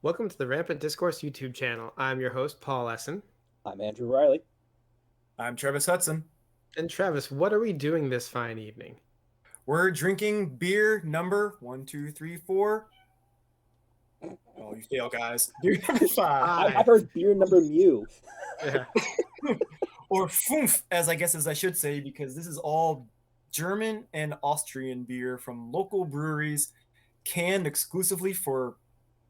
Welcome to the Rampant Discourse YouTube channel. I'm your host, Paul Essen. I'm Andrew Riley. I'm Travis Hudson. And Travis, what are we doing this fine evening? We're drinking beer number 1, 2, 3, 4. Oh, you fail, guys. Beer number 5. I've heard beer number mu. Yeah. Or Fünf, as I should say, because this is all German and Austrian beer from local breweries, canned exclusively for,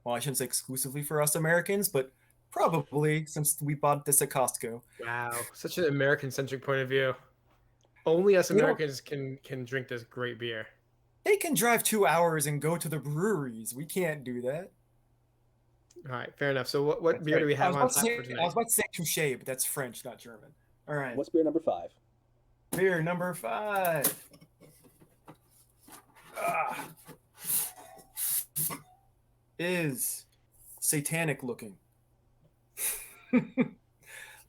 well, I shouldn't say exclusively for us Americans, but probably since we bought this at Costco. Wow, such an American-centric point of view. Only us Americans can drink this great beer. They can drive 2 hours and go to the breweries. We can't do that. All right, fair enough. So what beer do we have on tap for tonight? I was about to say touche, but that's French, not German. All right. What's beer number 5? Beer number 5. Is satanic looking.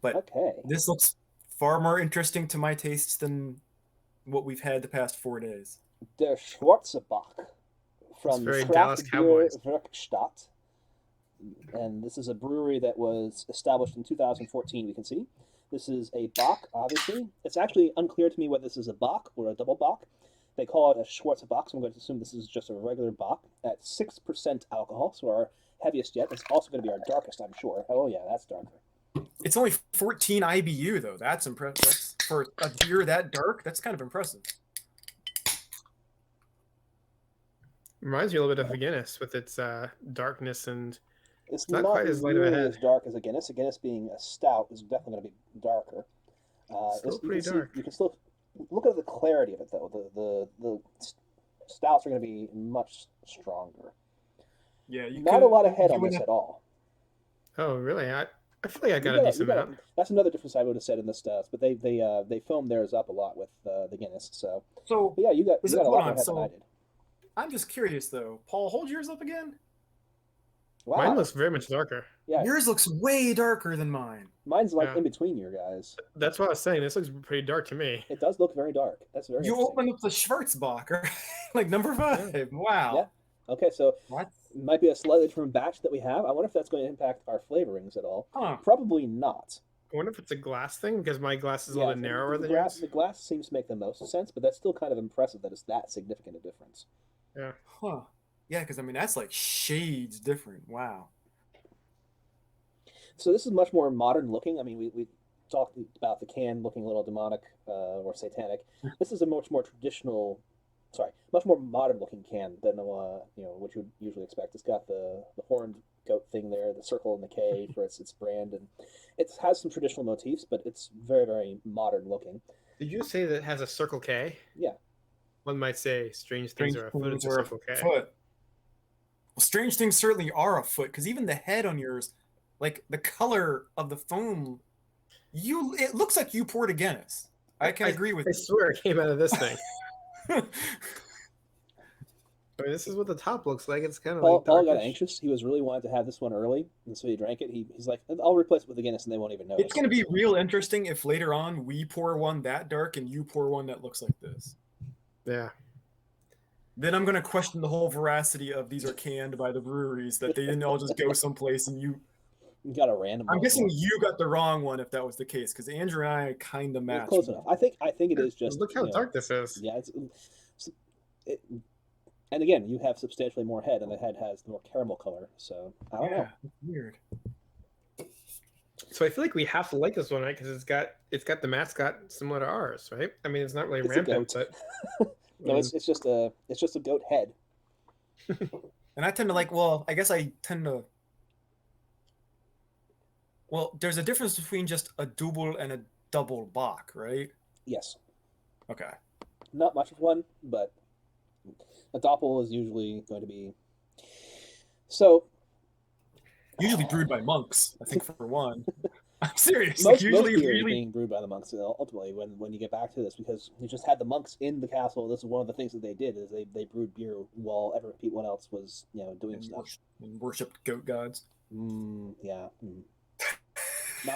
But okay. This looks far more interesting to my tastes than what we've had the past 4 days. Der Schwarze Bock from very Kraft Dallas Bier Cowboys. Werkstatt. And this is a brewery that was established in 2014, we can see. This is a Bock, obviously. It's actually unclear to me whether this is a Bock or a double Bock. They call it a Schwarze Bock, so I'm going to assume this is just a regular Bock at 6% alcohol, so our heaviest yet. It's also going to be our darkest, I'm sure. Oh, yeah, that's darker. It's only 14 IBU, though. That's impressive. For a beer that dark, that's kind of impressive. Reminds me a little bit of a Guinness with its darkness, and it's not quite as light of a head. As dark as a Guinness. A Guinness being a stout is definitely going to be darker. Still pretty dark. You can still look at the clarity of it, though. The stouts are going to be much stronger. Yeah, not a lot of head on this at all. Oh, really? I feel like I got a decent amount. That's another difference I would have said in the stouts, but they foamed theirs up a lot with the Guinness. So but yeah, you got a lot more head than I did. I'm just curious though, Paul, hold yours up again. Wow. Mine looks very much darker. Yeah, yours looks way darker than mine. Mine's like in between your guys. That's what I was saying. This looks pretty dark to me. It does look very dark. That's very. You opened up the Schwarze Bock, like number 5. Yeah. Wow. Yeah. Okay, so what? It might be a slightly different batch that we have. I wonder if that's going to impact our flavorings at all. Huh. Probably not. I wonder if it's a glass thing, because my glass is a little bit narrower than yours. The glass seems to make the most sense, but that's still kind of impressive that it's that significant a difference. Yeah. Huh. Yeah, because I mean that's like shades different. Wow. So this is much more modern looking. I mean, we talked about the can looking a little demonic or satanic. This is a much more much more modern looking can than what you would usually expect. It's got the horned goat thing there, the circle and the K for its brand, and it has some traditional motifs, but it's very, very modern looking. Did you say that it has a circle K? Yeah. One might say strange things are afoot. It's a circle K. Well, strange things certainly are afoot, because even the head on yours, like the color of the foam, it looks like you poured a Guinness. I can agree with you. I swear it came out of this thing. I mean, this is what the top looks like. It's kind of like Paul got anxious. He was really wanting to have this one early, and so he drank it. He's like, I'll replace it with a Guinness, and they won't even notice. It's going to be real interesting if later on we pour one that dark and you pour one that looks like this. Yeah. Then I'm going to question the whole veracity of these are canned by the breweries, that they didn't all just go someplace and you got a random. I'm guessing you got the wrong one if that was the case, because Andrew and I kind of matched. Close enough. I think it is just. Look how dark this is. Yeah, and again, you have substantially more head, and the head has the more caramel color. So I don't know. Weird. So I feel like we have to like this one, right? Because it's got the mascot similar to ours, right? I mean, it's not really rampant, but no, it's just a goat head. And I tend to like. Well, I guess I tend to. Well, there's a difference between just a double and a double Bock, right? Yes. Okay. Not much of one, but a doppel is usually going to be. So. Usually brewed by monks, I think, for one. I'm serious. Most beer is being brewed by the monks. Ultimately, when you get back to this, because you just had the monks in the castle. This is one of the things that they did is they brewed beer while everyone else was doing stuff. And worshipped goat gods. Yeah.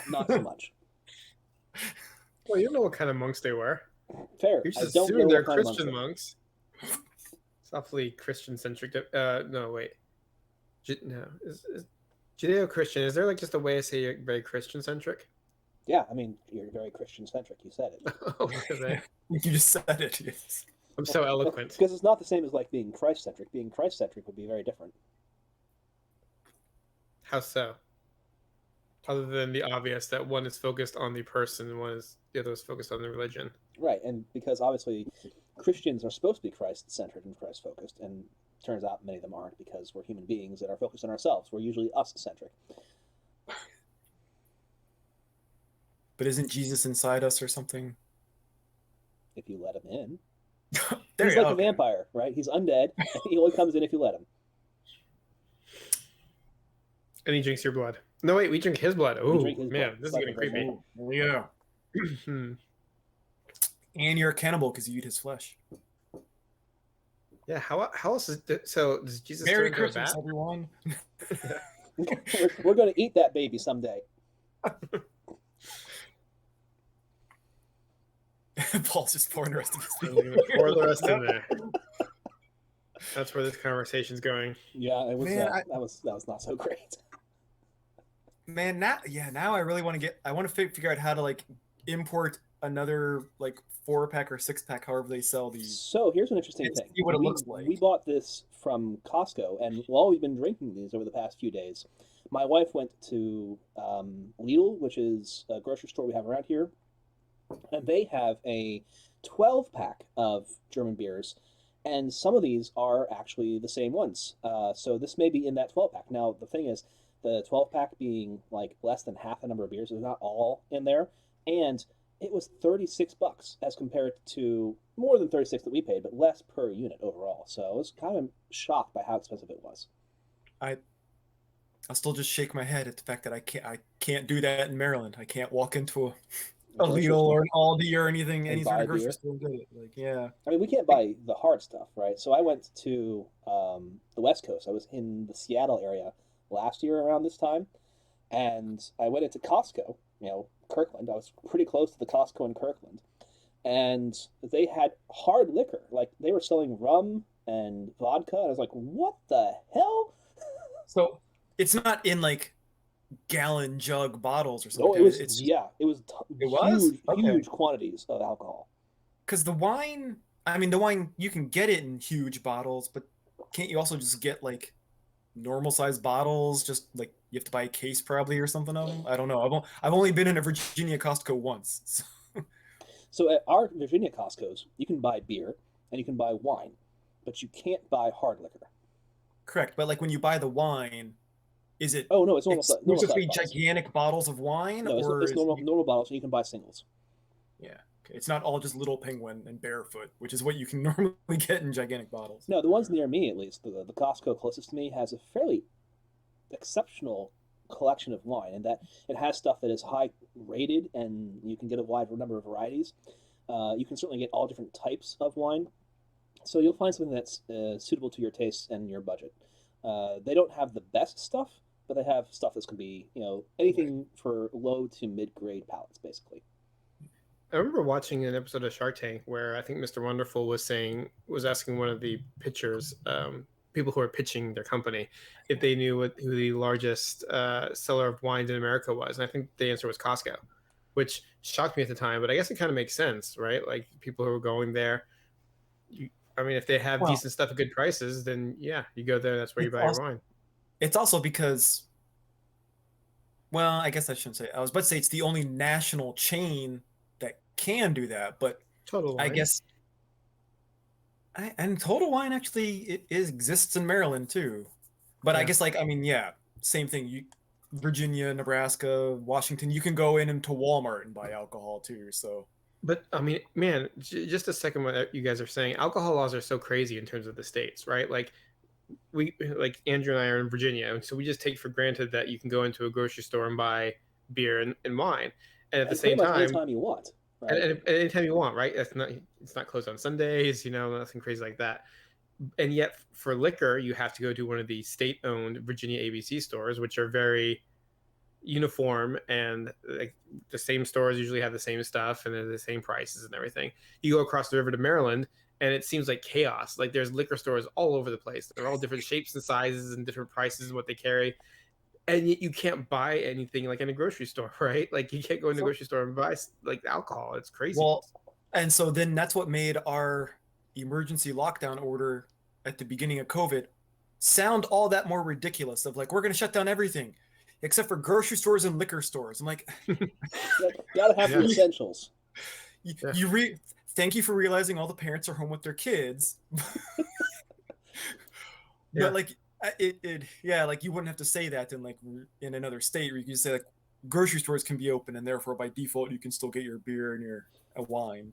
Not so much. Well, you don't know what kind of monks they were. Fair. You just assume they're Christian monks. It's awfully Christian-centric. No, wait. No. Judeo-Christian, is there like just a way to say you're very Christian-centric? Yeah, I mean, you're very Christian centric. You said it. Oh, okay. You just said it. Yes. I'm so eloquent. Because it's not the same as like being Christ centric. Being Christ centric would be very different. How so? Other than the obvious that one is focused on the person and the other is focused on the religion. Right, and because obviously Christians are supposed to be Christ centered and Christ focused, and turns out many of them aren't because we're human beings that are focused on ourselves. We're usually us centric. But isn't Jesus inside us or something? If you let him in. There He's you like go. a vampire, right? He's undead. And he only comes in if you let him. And he drinks your blood. No, wait, we drink his blood. Oh, drink his man, blood. this is Blood getting of his creepy. Oh, yeah. Hmm. And you're a cannibal because you eat his flesh. Yeah, how else is so does Jesus Merry turn into a Christmas, bat? everyone. We're going to eat that baby someday. Paul's just pouring the rest of his Pour the rest in there. That's where this conversation's going. Yeah, it was. Man, that was not so great. Man, now I really want to figure out how to like import another like 4-pack or 6-pack, however they sell these. So here's an interesting And thing. see what it looks like. We bought this from Costco, and while we've been drinking these over the past few days, my wife went to Lidl, which is a grocery store we have around here, and they have a 12-pack of German beers, and some of these are actually the same ones. So this may be in that 12-pack. Now, the thing is, the 12-pack being like less than half the number of beers, is not all in there, and it was $36 as compared to more than 36 that we paid, but less per unit overall. So I was kind of shocked by how expensive it was. I'll still just shake my head at the fact that I can't do that in Maryland. I can't walk into a Lidl or an Aldi or anything, any sort of grocery store and get it. Like, yeah. I mean, we can't buy the hard stuff, right? So I went to the West Coast. I was in the Seattle area last year around this time, and I went into Costco, Kirkland. I was pretty close to the Costco in Kirkland, and they had hard liquor. Like, they were selling rum and vodka, and I was like, what the hell? So it's not in like gallon jug bottles or Oh, something. it was, It's it was It was? huge, Okay. huge quantities of alcohol. because the wine you can get it in huge bottles, but can't you also just get like normal sized bottles? Just like you have to buy a case probably or something of them. I don't know. I've only been in a Virginia Costco once. So. So at our Virginia Costco's, you can buy beer and you can buy wine, but you can't buy hard liquor. Correct, but like when you buy the wine, is it Oh no, it's normal. exclusively size bottles. gigantic bottles of wine, No, or it's is normal bottles, and you can buy singles. Yeah, okay. It's not all just Little Penguin and Barefoot, which is what you can normally get in gigantic bottles. No, the ones near me, at least, the Costco closest to me, has a fairly exceptional collection of wine, and that it has stuff that is high rated, and you can get a wide number of varieties. You can certainly get all different types of wine, so you'll find something that's suitable to your tastes and your budget. They don't have the best stuff, but they have stuff that's going to be, anything for low to mid-grade palates, basically. I remember watching an episode of Shark Tank where I think Mr. Wonderful was asking one of the pitchers, people who are pitching their company, if they knew who the largest seller of wines in America was, and I think the answer was Costco, which shocked me at the time. But I guess it kind of makes sense, right? Like people who are going there, if they have decent stuff at good prices, then yeah, you go there. That's where you buy your wine. It's also because, well, I guess I shouldn't say. I was about to say it's the only national chain that can do that, but Total Wine. I guess. And Total Wine actually exists in Maryland too, but I guess same thing. Virginia, Nebraska, Washington, you can go into Walmart and buy alcohol too. So. But I mean, man, just a second, what you guys are saying, alcohol laws are so crazy in terms of the states, right? Like Andrew and I are in Virginia, and so we just take for granted that you can go into a grocery store and buy beer and wine, and at the same time, anytime you want, right? and anytime you want, right? It's not closed on Sundays, nothing crazy like that. And yet, for liquor, you have to go to one of the state-owned Virginia ABC stores, which are very uniform, and like the same stores usually have the same stuff and they're the same prices and everything. You go across the river to Maryland and it seems like chaos. Like there's liquor stores all over the place. They're all different shapes and sizes and different prices and what they carry. and yet you can't buy anything like in a grocery store, right? Like you can't go in the So, grocery store and buy like alcohol. It's crazy. well, and so then that's what made our emergency lockdown order at the beginning of COVID sound all that more ridiculous. Of like, we're going to shut down everything except for grocery stores and liquor stores. I'm like, Gotta have the Yeah. essentials. thank you for realizing all the parents are home with their kids. Yeah. But like yeah, like you wouldn't have to say that in like in another state where you can say like grocery stores can be open and therefore by default you can still get your beer and your wine.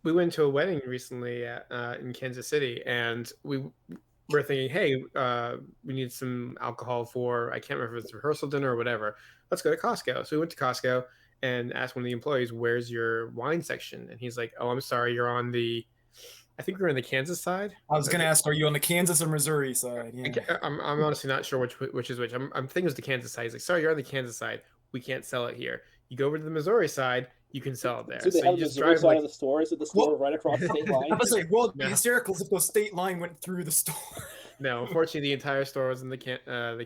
But We went to a wedding recently in Kansas City, and we were thinking, hey, we need some alcohol for, I can't remember if it's rehearsal dinner or whatever. Let's go to Costco. So we went to Costco and asked one of the employees, where's your wine section? And he's like, oh, I'm sorry, you're on the, I think we're on the Kansas side. I was gonna ask, are you on the Kansas or Missouri side? Yeah. I'm honestly not sure which is which. I'm thinking it's the Kansas side. He's like, sorry, you're on the Kansas side. We can't sell it here. You go over to the Missouri side, you can sell it there. Do they So have you the just Missouri drive side like of the store? Is it the store right across the state line? I was like, well, No. the hysterical if the state line went through the store. No, unfortunately, the entire store was in the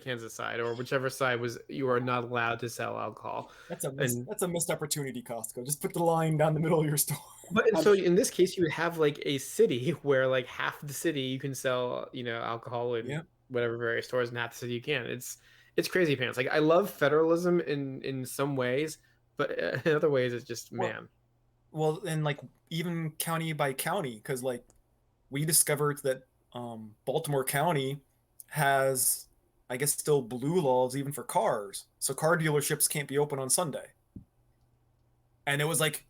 Kansas side, or whichever side was you are not allowed to sell alcohol. That's a And that's a missed opportunity, Costco. Just put the line down the middle of your store. but and so in this case, you would have like a city where like half the city you can sell, alcohol in Yeah. whatever various stores, and half the city you can. It's crazy pants. Like I love federalism in some ways, but in other ways, it's just man. Well, and like even county by county, because like we discovered that Baltimore County has, I guess, still blue laws even for cars. So car dealerships can't be open on Sunday. And it was like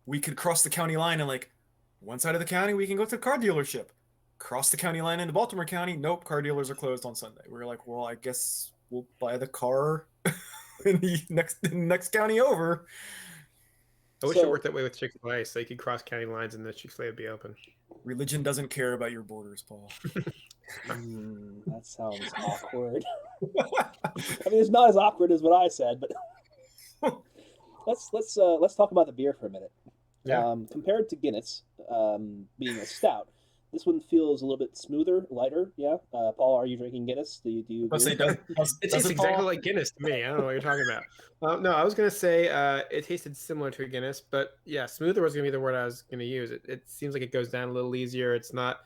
we could cross the county line and like one side of the county we can go to the car dealership. Cross the county line into Baltimore County, nope, car dealers are closed on Sunday. We were like, well, I guess we'll buy the car in the next county over. I wish it worked that way with Chick-fil-A, so you could cross county lines and the Chick-fil-A would be open. Religion doesn't care about your borders, Paul. That sounds awkward. I mean, it's not as awkward as what I said, but let's talk about the beer for a minute. Yeah. Compared to Guinness, being a stout, this one feels a little bit smoother, lighter. Yeah. Paul, are you drinking Guinness? Do you? It tastes exactly like Guinness to me. I don't know what you're talking about. No, I was gonna say it tasted similar to a Guinness, but yeah, smoother was gonna be the word I was gonna use. It seems like it goes down a little easier. It's not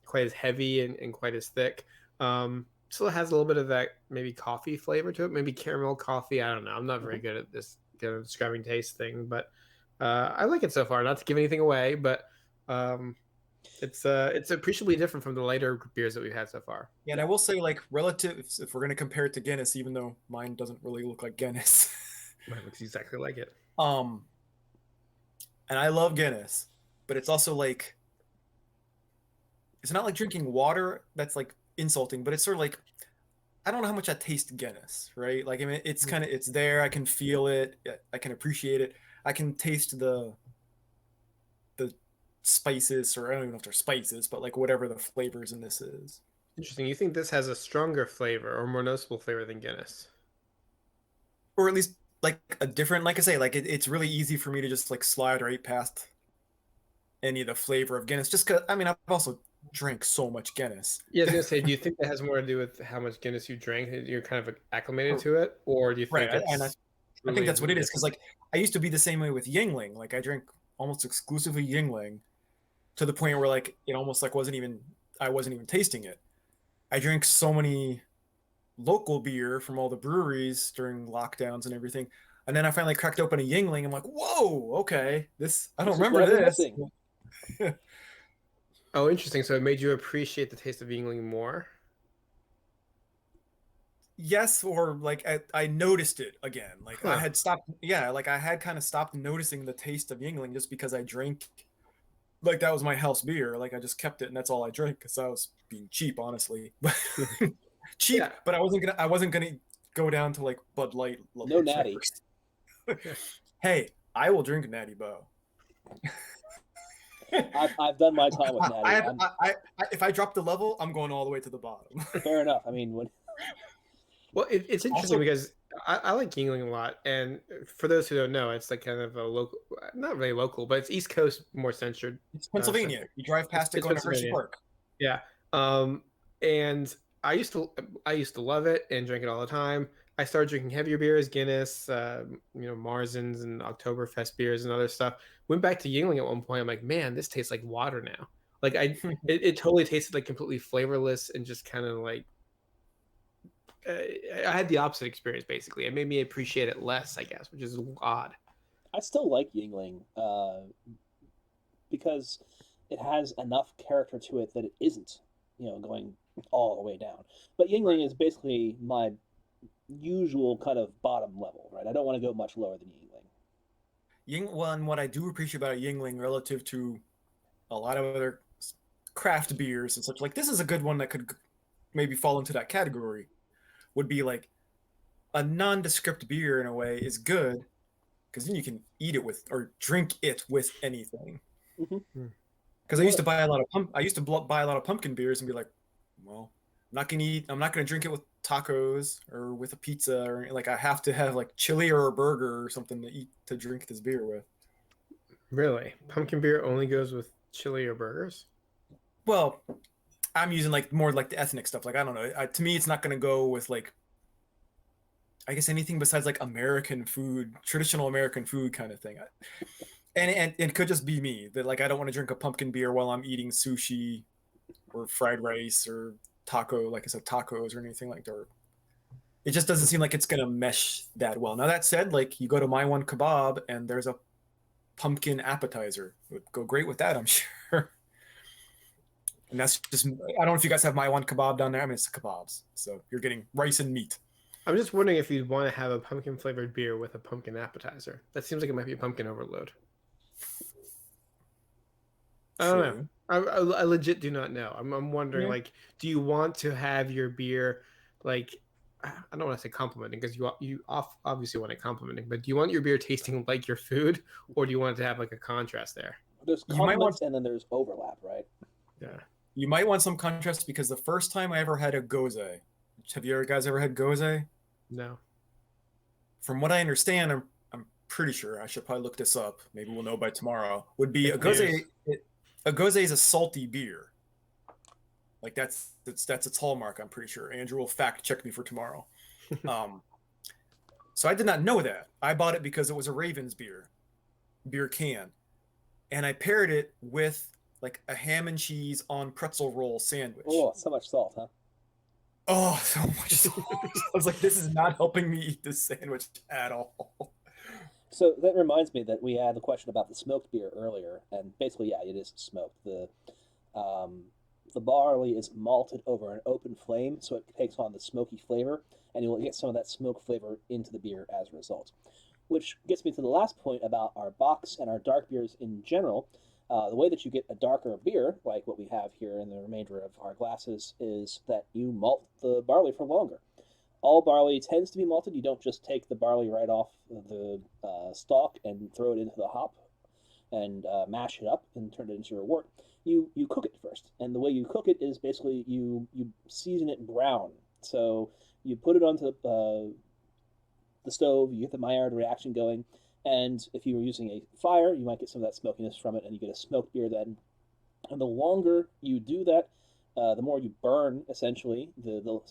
quite as heavy and quite as thick. Still has a little bit of that maybe coffee flavor to it, maybe caramel coffee. I don't know. I'm not very good at this kind of describing taste thing, but I like it so far. Not to give anything away, but it's appreciably different from the lighter beers that we've had so far. Yeah, and I will say, like, relative, if we're going to compare it to Guinness, even though mine doesn't really look like Guinness. Mine looks exactly like it. And I love Guinness, but it's also like, it's not like drinking water that's like insulting, but it's sort of like, I don't know how much I taste Guinness, right? Like, I mean, it's kind of, it's there. I can feel it. I can appreciate it. I can taste the spices, or I don't even know if they're spices, but like whatever the flavors in this is. Interesting. You think this has a stronger flavor or more noticeable flavor than Guinness? Or at least like a different, like I say, like it's really easy for me to just like slide right past any of the flavor of Guinness, just because, I mean, I've also drank so much Guinness. Yeah, I was gonna say, do you think that has more to do with how much Guinness you drank? You're kind of acclimated to it, or do you think Right, it's and I think that's what it is, because like I used to be the same way with Yingling. Like I drank almost exclusively Yingling, to the point where like it almost like I wasn't even tasting it. I drank so many local beer from all the breweries during lockdowns and everything, and then I finally cracked open a Yingling. I'm like, whoa, okay, I don't remember this. Oh, interesting. So it made you appreciate the taste of Yingling more? Yes, or like I noticed it again. Like I had stopped, yeah, like I had kind of stopped noticing the taste of Yingling just because I drank, like that was my house beer. Like I just kept it and that's all I drank because I was being cheap, honestly. Cheap, yeah. But I wasn't gonna go down to like Bud Light. No natty. Hey, I will drink Natty Boh. I've done my time with Natty. If I drop the level, I'm going all the way to the bottom. Fair enough. I mean, well, it's interesting because I like Yingling a lot, and for those who don't know, it's like kind of a local, not really local, but it's East Coast, more centered. It's Pennsylvania. You drive past it going to Hershey Park. Yeah, and I used to love it and drink it all the time. I started drinking heavier beers, Guinness, Marzens and Oktoberfest beers and other stuff. Went back to Yingling at one point. I'm like, man, this tastes like water now. Like it totally tasted like completely flavorless and just kind of like I had the opposite experience basically. It made me appreciate it less, I guess, which is odd. I still like Yingling because it has enough character to it that it isn't, going all the way down. But Yingling is basically my usual kind of bottom level, right? I don't want to go much lower than Yingling. And what I do appreciate about Yingling relative to a lot of other craft beers and such, like this is a good one that could maybe fall into that category, would be like a nondescript beer in a way is good because then you can eat it with or drink it with anything. Mm-hmm. Because I used to buy a lot of buy a lot of pumpkin beers and be like, well, I'm not gonna drink it with tacos or with a pizza or like I have to have like chili or a burger or something to drink this beer with. Really, pumpkin beer only goes with chili or burgers. Well, I'm using like more like the ethnic stuff. Like I don't know. To me, it's not gonna go with like I guess anything besides like American food, traditional American food kind of thing. And it could just be me that like I don't want to drink a pumpkin beer while I'm eating sushi or fried rice or taco, like I said, tacos or anything like that. It just doesn't seem like it's gonna mesh that well. Now that said, like you go to My One Kebab and there's a pumpkin appetizer. It would go great with that, I'm sure. And that's just I don't know if you guys have My One Kebab down there. I mean it's kebabs. So you're getting rice and meat. I'm just wondering if you'd want to have a pumpkin flavored beer with a pumpkin appetizer. That seems like it might be a pumpkin overload. I don't know. True. I legit do not know. I'm wondering, Yeah. like, do you want to have your beer, like, I don't want to say complimenting because obviously want it complimenting, but do you want your beer tasting like your food, or do you want it to have like a contrast there? There's You might want compliments and then there's overlap, right? Yeah. you might want some contrast because the first time I ever had a gose, have you guys ever had gose? No. From what I understand, I'm pretty sure I should probably look this up. Maybe we'll know by tomorrow. Would be a gose. A gose is a salty beer. Like that's its hallmark. I'm pretty sure. Andrew will fact check me for tomorrow. So I did not know that. I bought it because it was a Ravens beer can, and I paired it with like a ham and cheese on pretzel roll sandwich. Oh, so much salt, huh? Oh, so much salt. I was like, this is not helping me eat this sandwich at all. So that reminds me that we had the question about the smoked beer earlier, and basically, yeah, it is smoked. The barley is malted over an open flame, so it takes on the smoky flavor, and you will get some of that smoke flavor into the beer as a result. Which gets me to the last point about our bocks and our dark beers in general. The way that you get a darker beer, like what we have here in the remainder of our glasses, is that you malt the barley for longer. All barley tends to be malted. You don't just take the barley right off the stalk and throw it into the hop and mash it up and turn it into your wort. You cook it first, and the way you cook it is basically you season it brown. So you put it onto the stove, you get the Maillard reaction going, and if you were using a fire, you might get some of that smokiness from it, and you get a smoked beer then. And the longer you do that, the more you burn, essentially, the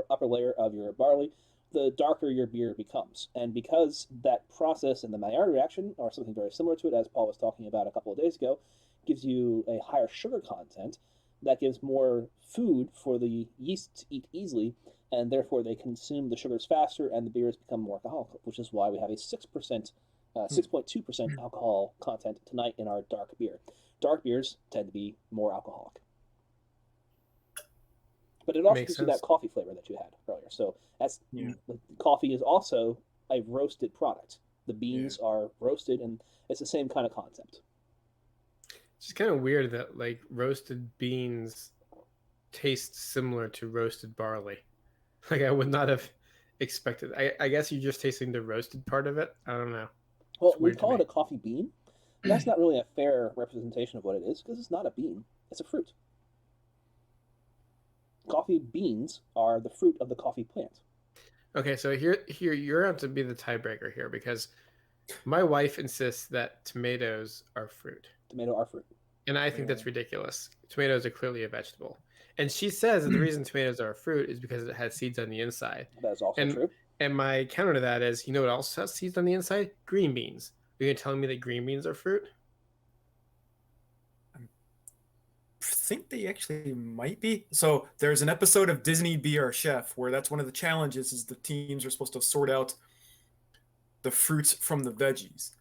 upper layer of your barley, the darker your beer becomes. And because that process and the Maillard reaction, or something very similar to it, as Paul was talking about a couple of days ago, gives you a higher sugar content, that gives more food for the yeast to eat easily, and therefore they consume the sugars faster, and the beers become more alcoholic, which is why we have a 6.2% alcohol content tonight in our dark beer. Dark beers tend to be more alcoholic. But it also gives you that coffee flavor that you had earlier. So coffee is also a roasted product. The beans are roasted, and it's the same kind of concept. It's just kind of weird that like roasted beans taste similar to roasted barley. Like I would not have expected. I guess you're just tasting the roasted part of it. I don't know. Well, we call it a coffee bean. But that's not really a fair representation of what it is because it's not a bean. It's a fruit. Coffee beans are the fruit of the coffee plant. Okay, so here you're going to be the tiebreaker here because my wife insists that tomatoes are fruit. Tomato are fruit. And I think that's ridiculous. Tomatoes are clearly a vegetable. And she says that the reason tomatoes are a fruit is because it has seeds on the inside. That is also And true. and my counter to that is, you know what else has seeds on the inside? Green beans. Are you telling me that green beans are fruit? Think they actually might be. So there's an episode of Disney Be Our Chef where that's one of the challenges is the teams are supposed to sort out the fruits from the veggies.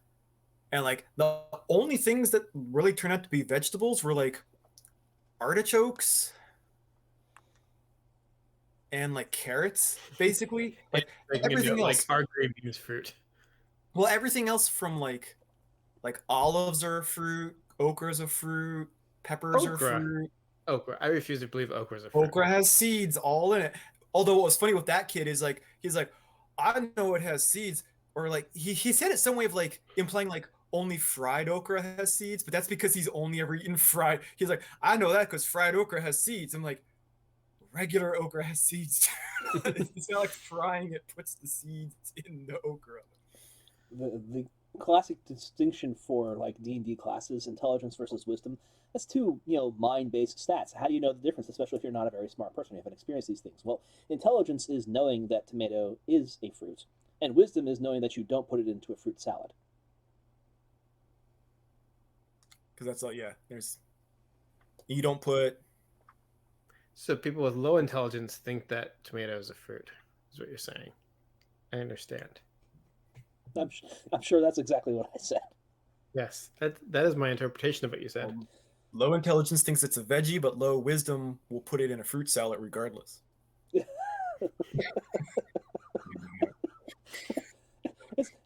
And like the only things that really turn out to be vegetables were like artichokes and like carrots, basically. Like everything like else. our green beans fruit. Well, everything else from like olives are a fruit, okra is a fruit, peppers are Okra. fruit. Okra. I refuse to believe okra is a fruit. Okra has seeds all in it. Although what was funny with that kid is like he's like, I know it has seeds, or like he said it some way of like implying like only fried okra has seeds, but that's because he's only ever eaten fried. He's like, I know that because fried okra has seeds. I'm like, regular okra has seeds. It's not like frying it puts the seeds in the okra. The classic distinction for like D&D classes, intelligence versus wisdom, that's two, mind-based stats. How do you know the difference, especially if you're not a very smart person, you haven't experienced these things? Well, intelligence is knowing that tomato is a fruit, and wisdom is knowing that you don't put it into a fruit salad. Because that's all, yeah. You don't put. So people with low intelligence think that tomato is a fruit, is what you're saying. I understand. I'm sure that's exactly what I said. Yes, that is my interpretation of what you said. Low intelligence thinks it's a veggie, but low wisdom will put it in a fruit salad regardless.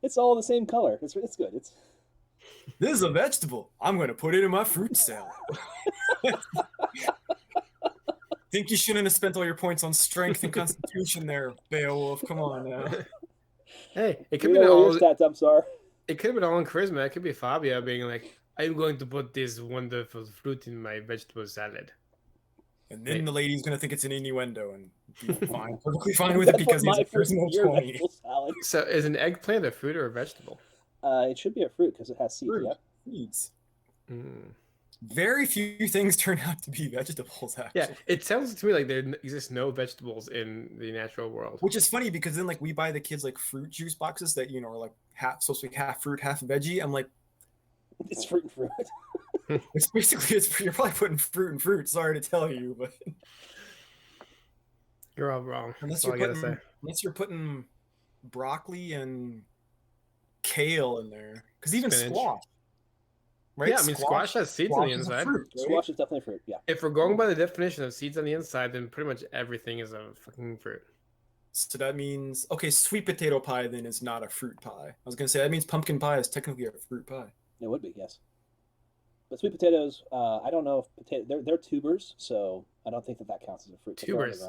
It's all the same color. It's good. This is a vegetable. I'm going to put it in my fruit salad. Think you shouldn't have spent all your points on strength and constitution there, Beowulf. Come on now. Hey, it could be all stats, I'm sorry. It could have been all in charisma. It could be Fabia being like, I'm going to put this wonderful fruit in my vegetable salad. And then the lady's going to think it's an innuendo and be fine, perfectly fine with it because he's a charisma 20. So is an eggplant a fruit or a vegetable? It should be a fruit because it has seeds. Fruit. Yeah. Seeds. Very few things turn out to be vegetables, actually. Yeah, it sounds to me like there exists no vegetables in the natural world. Which is funny because then, like, we buy the kids like fruit juice boxes that are like supposed to be half fruit, half veggie. I'm like, it's fruit and fruit. It's basically you're probably putting fruit and fruit. Sorry to tell you, but you're all wrong. Unless you're putting broccoli and kale in there, because even squash. Right? Yeah, I mean, squash has seeds on the inside. Fruit, right? Squash is definitely fruit, yeah. If we're going by the definition of seeds on the inside, then pretty much everything is a fucking fruit. So that means, okay, sweet potato pie then is not a fruit pie. I was going to say, that means pumpkin pie is technically a fruit pie. It would be, yes. But sweet potatoes, I don't know if they're tubers, so I don't think that counts as a fruit. Tubers.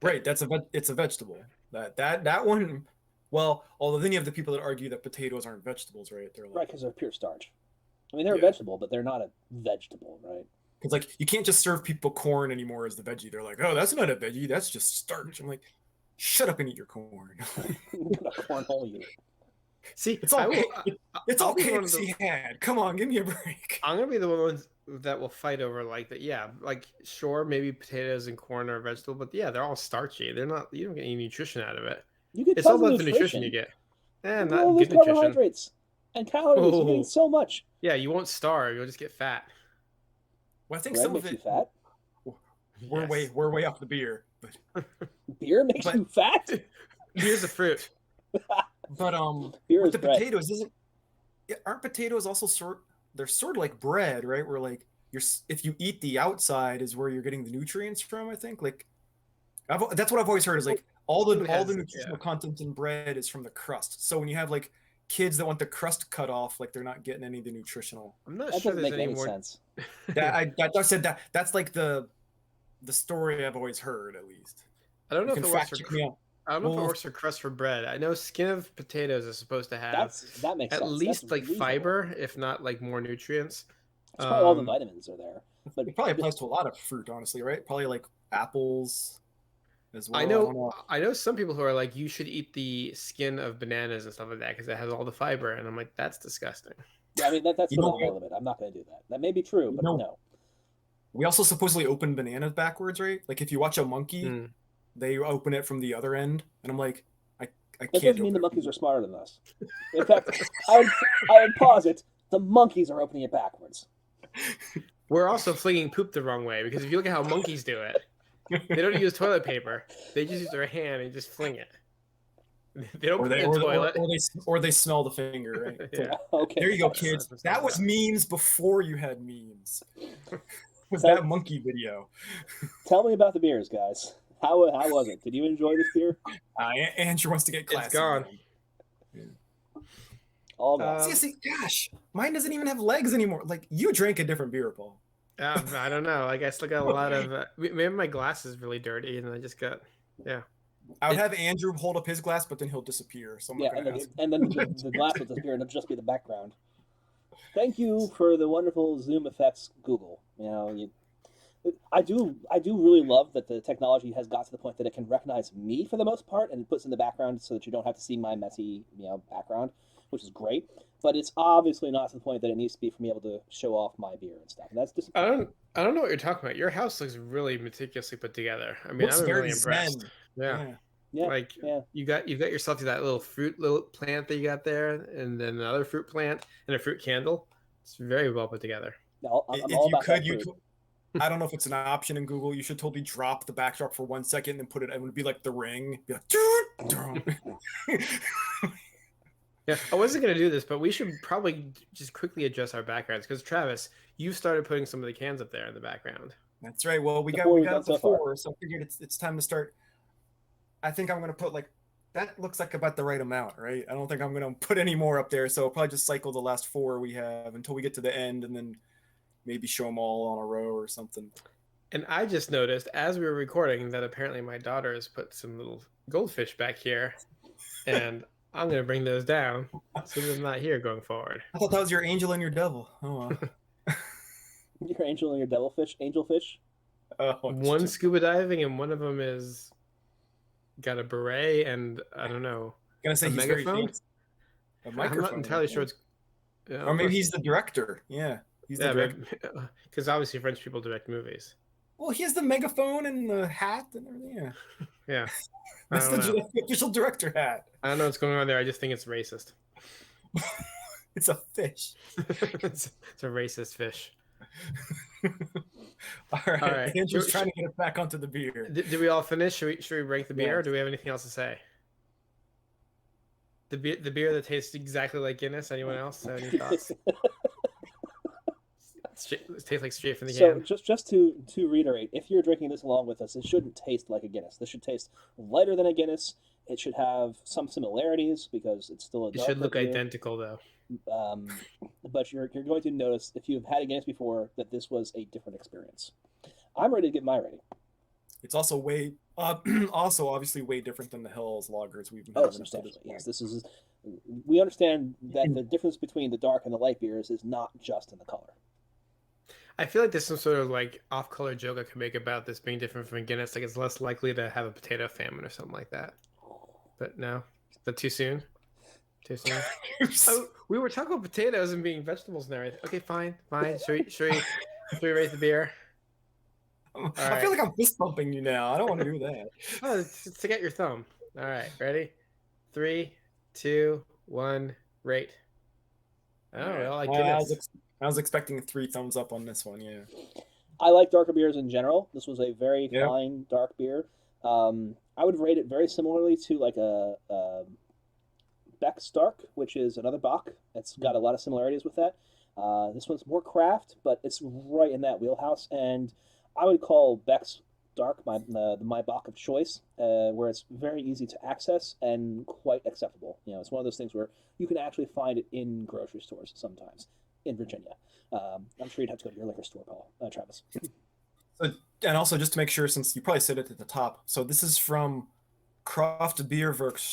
Right, it's a vegetable. That one, well, although then you have the people that argue that potatoes aren't vegetables, right? They're like, right, because they're pure starch. I mean, they're a vegetable, but they're not a vegetable, right? It's like you can't just serve people corn anymore as the veggie. They're like, oh, that's not a veggie. That's just starch. I'm like, shut up and eat your corn. Cornhole you. See, it's all KFC had. Come on, give me a break. I'm gonna be the one that will fight over like that. Yeah, like sure, maybe potatoes and corn are a vegetable, but yeah, they're all starchy. They're not. You don't get any nutrition out of it. It's all about the nutrition you get. And not good nutrition. Carbohydrates and calories. You're getting so much. Yeah, you won't starve. You'll just get fat. Well, I think some of it. Fat. We're way off the beer. But beer makes you fat. Beer's a fruit. But beer with the bread. potatoes, aren't potatoes also they're sort of like bread, right? Where like if you eat the outside is where you're getting the nutrients from. I think like that's what I've always heard is like all the nutritional content in bread is from the crust. So when you have like kids that want the crust cut off, like they're not getting any of the nutritional. I'm not sure there's any more sense. That's like the story I've always heard, at least. I don't know if it works if it works for crust for bread. I know skin of potatoes is supposed to have that makes at sense. least That's like reasonable. Fiber, if not like more nutrients. It's probably all the vitamins are there. But it probably applies to a lot of fruit, honestly, right? Probably like apples as well. I know some people who are like, you should eat the skin of bananas and stuff like that because it has all the fiber, and I'm like, that's disgusting. Yeah, I mean that's not all of it. I'm not going to do that. That may be true, but no. We also supposedly open bananas backwards, right? Like if you watch a monkey, Mm. they open it from the other end, and I'm like, I That can't doesn't mean open the it. monkeys are smarter than us. In fact, I would posit the monkeys are opening it backwards. We're also flinging poop the wrong way because if you look at how monkeys do it, they don't use toilet paper. They just use their hand and just fling it. They don't put it in the toilet. Or they smell the finger, right? Yeah. Okay. There you go, That's kids. what I'm That talking was about. memes before you had memes. Was Tell- that monkey video? Tell me about the beers, guys. How was it? Did you enjoy this beer? Andrew wants to get classy. It's gone. All gone. See, gosh, mine doesn't even have legs anymore. Like you drank a different beer, Paul. I don't know. Like I still got a lot of. Maybe my glass is really dirty, and I just got. Yeah. I would have Andrew hold up his glass, but then he'll disappear. So I'm Yeah, not and gonna then, ask. and then the glass will disappear and it'll just be the background. Thank you for the wonderful zoom effects, Google. I do really love that the technology has got to the point that it can recognize me for the most part and puts in the background so that you don't have to see my messy background, which is great. But it's obviously not to the point that it needs to be for me able to show off my beer and stuff. And that's just I don't know what you're talking about. Your house looks really meticulously put together. I mean, Looks I'm really very impressed. zen. Yeah. yeah, Like yeah. you got yourself to that little plant that you got there, and then another fruit plant and a fruit candle. It's very well put together. I'm If all you about could, that fruit. I don't know if it's an option in Google. You should totally drop the backdrop for 1 second and put it. It would be like the ring. Be like, Yeah, I wasn't gonna do this, but we should probably just quickly adjust our backgrounds because Travis, you started putting some of the cans up there in the background. That's right. Well, we The got four we we've got done up to so far. 4, so I figured it's time to start. I think I'm gonna put like that looks like about the right amount, right? I don't think I'm gonna put any more up there, so I'll probably just cycle the last 4 we have until we get to the end, and then maybe show them all on a row or something. And I just noticed as we were recording that apparently my daughter has put some little goldfish back here, and I'm gonna bring those down so they're not here going forward. I thought that was your angel and your devil. Oh, well. Your angel and your devilfish, angelfish. Oh, One scuba diving and one of them is got a beret and I don't know. Gonna say a he's megaphone? very fancy. A microphone. I'm not entirely sure it's. Yeah, Or maybe he's the director. Yeah, he's the director. Because obviously French people direct movies. Well, he has the megaphone and the hat and everything. Yeah, Yeah, that's the official director hat. I don't know what's going on there. I just think it's racist. It's a fish. It's a racist fish. All right. Andrew's trying to get us back onto the beer. Did we all finish? Should we rank the beer? Yeah. Or do we have anything else to say? The beer that tastes exactly like Guinness. Anyone else have any thoughts? It tastes like straight from the can. So just to reiterate, if you're drinking this along with us, it shouldn't taste like a Guinness. This should taste lighter than a Guinness. It should have some similarities because it's still a. It should look identical though. But you're going to notice if you've had a Guinness before that this was a different experience. I'm ready to get my rating. It's also obviously way different than the Hell's lagers we've been Oh, having. substantially. Yes, this is. We understand that the difference between the dark and the light beers is not just in the color. I feel like there's some sort of like off-color joke I could make about this being different from Guinness. Like it's less likely to have a potato famine or something like that. But no, is that too soon? Too soon. Oh, we were talking about potatoes and being vegetables and everything. Okay, fine. Should we rate the beer? I feel like I'm fist bumping you now. I don't want to do that. Oh, stick out your thumb. All right, ready? 3, 2, 1, rate. Oh, well, like Guinness. I was expecting 3 thumbs up on this one. Yeah. I like darker beers in general. This was a very fine dark beer. I would rate it very similarly to like a Beck's Dark, which is another Bock. It's got a lot of similarities with that. This one's more craft, but it's right in that wheelhouse. And I would call Beck's Dark my Bock of choice, where it's very easy to access and quite acceptable. It's one of those things where you can actually find it in grocery stores sometimes in Virginia. I'm sure you'd have to go to your liquor store, Paul, Travis. And also, just to make sure, since you probably said it at the top, so this is from Craft Beer Works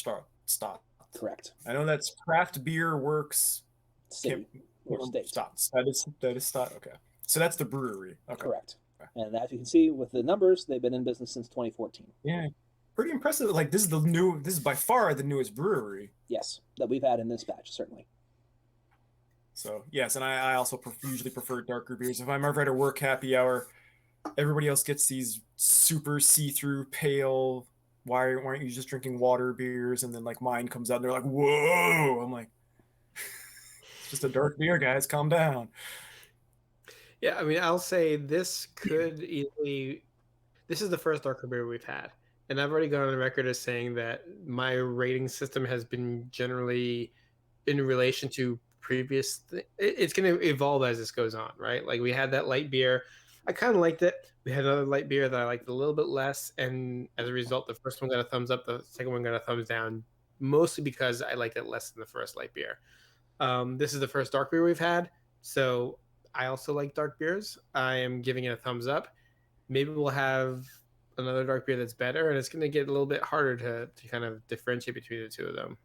Stott. Correct. I know that's Craft Beer Works City or state. Stotts. That is Stott. Okay, so that's the brewery. Okay. Correct. And as you can see with the numbers, they've been in business since 2014. Yeah, pretty impressive. Like this is by far the newest brewery. Yes, that we've had in this batch, certainly. So yes, and I also usually prefer darker beers. If I'm ever at a work happy hour, everybody else gets these super see-through, pale. Why aren't you just drinking water beers? And then like mine comes out, and they're like, "Whoa!" I'm like, "It's just a dark beer, guys. Calm down." Yeah, I mean, I'll say this could easily. This is the first darker beer we've had, and I've already gone on the record as saying that my rating system has been generally in relation to previous. It's going to evolve as this goes on, right? Like we had that light beer. I kind of liked it. We had another light beer that I liked a little bit less, and as a result, the first one got a thumbs up. The second one got a thumbs down, mostly because I liked it less than the first light beer. This is the first dark beer we've had, so I also like dark beers. I am giving it a thumbs up. Maybe we'll have another dark beer that's better, and it's going to get a little bit harder to kind of differentiate between the two of them.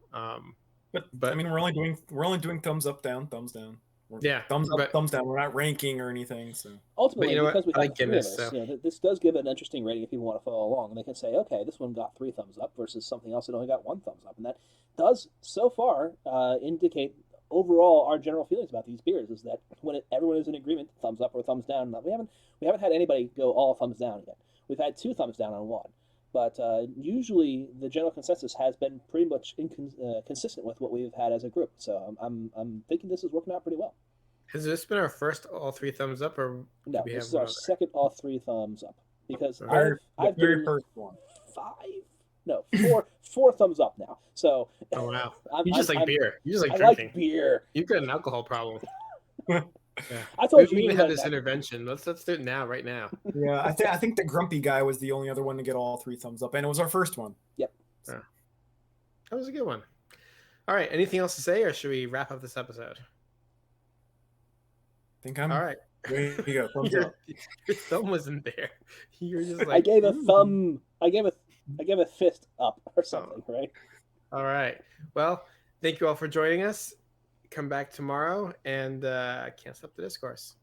But I mean, we're only doing thumbs up, down, thumbs down. Yeah, thumbs up, but thumbs down. We're not ranking or anything. So Ultimately, you know what? because we I have like the three of Guinness, us, so this does give it an interesting rating if people want to follow along, and they can say, okay, this one got 3 thumbs up versus something else that only got 1 thumbs up, and that does so far indicate overall our general feelings about these beers is that when everyone is in agreement, thumbs up or thumbs down. We haven't had anybody go all thumbs down yet. We've had 2 thumbs down on one. But usually the general consensus has been pretty much consistent with what we've had as a group. So I'm thinking this is working out pretty well. has this been our first all 3 thumbs up, or No, do we this have is one our other? second all 3 thumbs up because The I've very given first one. 4 thumbs up now. So Oh wow, I'm, you just I'm, like I'm beer. You just like I drinking. like beer. You've got an alcohol problem. Yeah, I we told you even you had had this that. intervention. Let's do it now, right now. Yeah, I think the grumpy guy was the only other one to get all 3 thumbs up, and it was our first one. Yep. Yeah. That was a good one. All right, anything else to say, or should we wrap up this episode? I think I'm. All right. There you go. Thumbs your, up. your thumb wasn't there. You were just like. I gave a "Ooh." thumb. I gave a fist up or something, right? All right. Well, thank you all for joining us. Come back tomorrow, and can't stop the discourse.